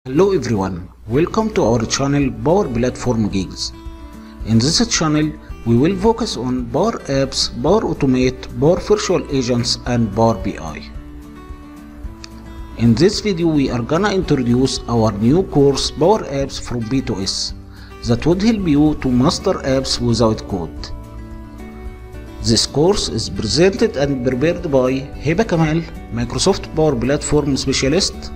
Hello everyone, welcome to our channel Power Platform Geeks. In this channel, we will focus on Power Apps, Power Automate, Power Virtual Agents and Power BI. In this video, we are gonna introduce our new course Power Apps from B to S that would help you to master apps without code. This course is presented and prepared by Hiba Kamal, Microsoft Power Platform Specialist,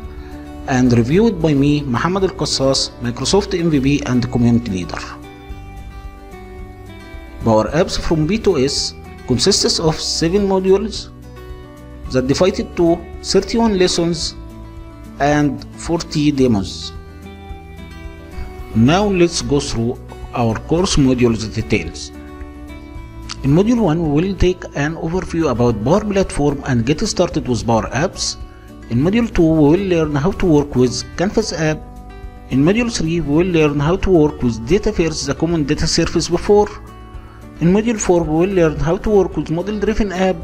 and reviewed by me, Mohammed Al-Qassas, Microsoft MVP and Community Leader. Power Apps from B to S consists of 7 modules that divided into 31 lessons and 40 demos. Now let's go through our course modules details. In Module 1, we will take an overview about Power Platform and get started with Power Apps. In Module 2, we will learn how to work with Canvas app. In Module 3, we will learn how to work with Dataverse, the common data service before. In Module 4, we will learn how to work with model-driven app.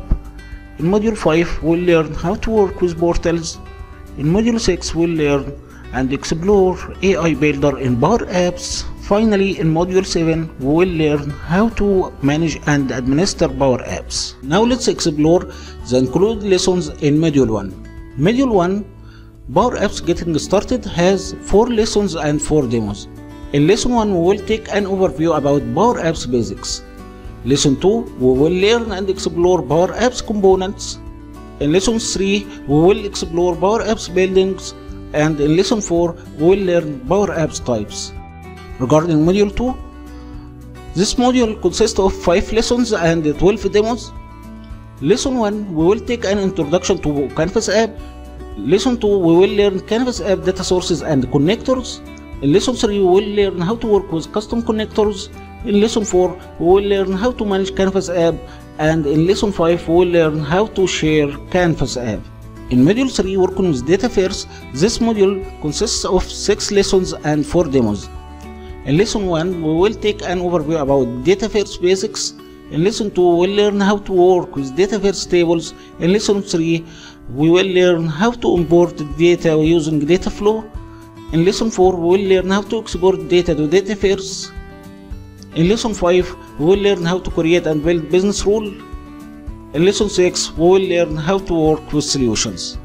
In Module 5, we will learn how to work with portals. In Module 6, we will learn and explore AI Builder in Power Apps. Finally, in Module 7, we will learn how to manage and administer Power Apps. Now let's explore the included lessons in Module 1. Module 1, Power Apps Getting Started, has 4 lessons and 4 demos. In Lesson 1, we will take an overview about Power Apps basics. Lesson 2, we will learn and explore Power Apps components. In Lesson 3, we will explore Power Apps buildings. And in Lesson 4, we will learn Power Apps types. Regarding Module 2, this module consists of 5 lessons and 12 demos. Lesson 1, we will take an introduction to Canvas app. Lesson 2, we will learn Canvas app data sources and connectors. In Lesson 3, we will learn how to work with custom connectors. In Lesson 4, we will learn how to manage Canvas app. And in Lesson 5, we will learn how to share Canvas app. In Module 3, working with Dataverse, this module consists of 6 lessons and 4 demos. In Lesson 1, we will take an overview about Dataverse basics. In Lesson 2, we will learn how to work with Dataverse tables. In Lesson 3, we will learn how to import data using Dataflow. In Lesson 4, we will learn how to export data to Dataverse. In Lesson 5, we will learn how to create and build business rules. In Lesson 6, we will learn how to work with solutions.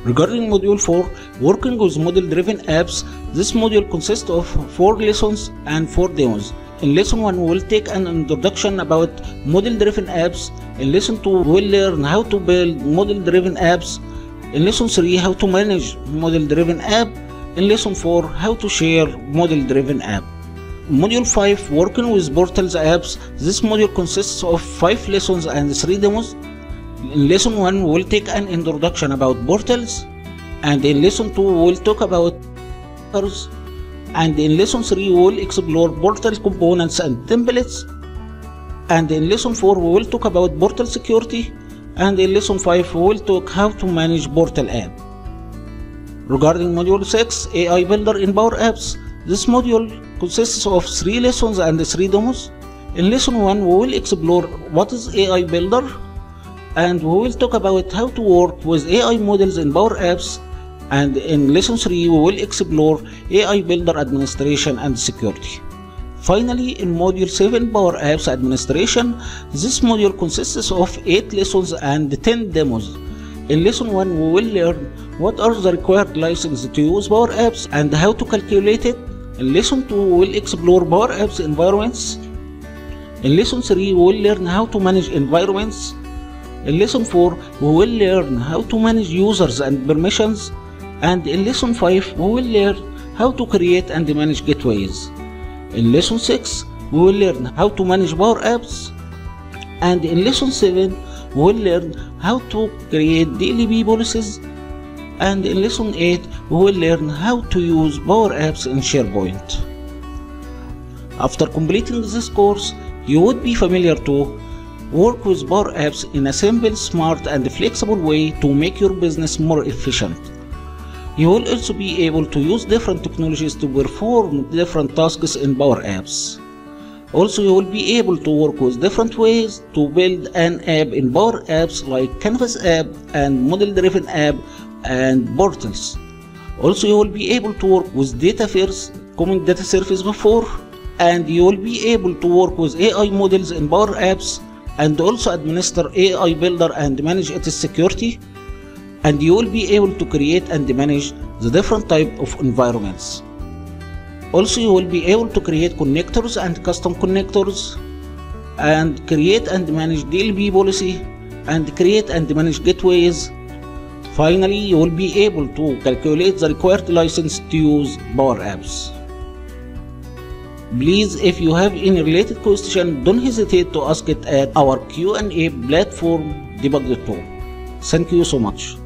Regarding Module 4, working with model-driven apps, this module consists of 4 lessons and 4 demos. In Lesson 1, we will take an introduction about model-driven apps. In Lesson 2, we will learn how to build model-driven apps. In Lesson 3, how to manage model-driven app. In Lesson 4, how to share model-driven app. Module 5, working with portals apps. This module consists of 5 lessons and 3 demos. In Lesson 1, we will take an introduction about portals. And in Lesson 2, we will talk about portals. And in Lesson 3, we will explore portal components and templates. And in Lesson 4, we will talk about portal security. And in Lesson 5, we will talk how to manage portal app. Regarding Module 6, AI Builder in Power Apps, this module consists of 3 lessons and 3 demos. In Lesson 1, we will explore what is AI Builder. And we will talk about how to work with AI models in Power Apps. And in Lesson 3, we will explore AI Builder administration and security. Finally, in Module 7, Power Apps Administration, this module consists of 8 lessons and 10 demos. In Lesson 1, we will learn what are the required licenses to use Power Apps and how to calculate it. In Lesson 2, we will explore Power Apps environments. In Lesson 3, we will learn how to manage environments. In Lesson 4, we will learn how to manage users and permissions. And in Lesson 5, we will learn how to create and manage gateways. In Lesson 6, we will learn how to manage Power Apps. And in Lesson 7, we will learn how to create DLP policies. And in Lesson 8, we will learn how to use Power Apps in SharePoint. After completing this course, you would be familiar to work with Power Apps in a simple, smart, and flexible way to make your business more efficient. You will also be able to use different technologies to perform different tasks in Power Apps. Also, you will be able to work with different ways to build an app in Power Apps like Canvas app and model-driven app and portals. Also, you will be able to work with Dataverse, common data service before, and you will be able to work with AI models in Power Apps, and also administer AI Builder and manage its security. And you will be able to create and manage the different type of environments. Also, you will be able to create connectors and custom connectors, and create and manage DLP policy, and create and manage gateways. Finally, you will be able to calculate the required license to use Power Apps. Please, if you have any related question, don't hesitate to ask it at our Q&A platform debug.to. Thank you so much.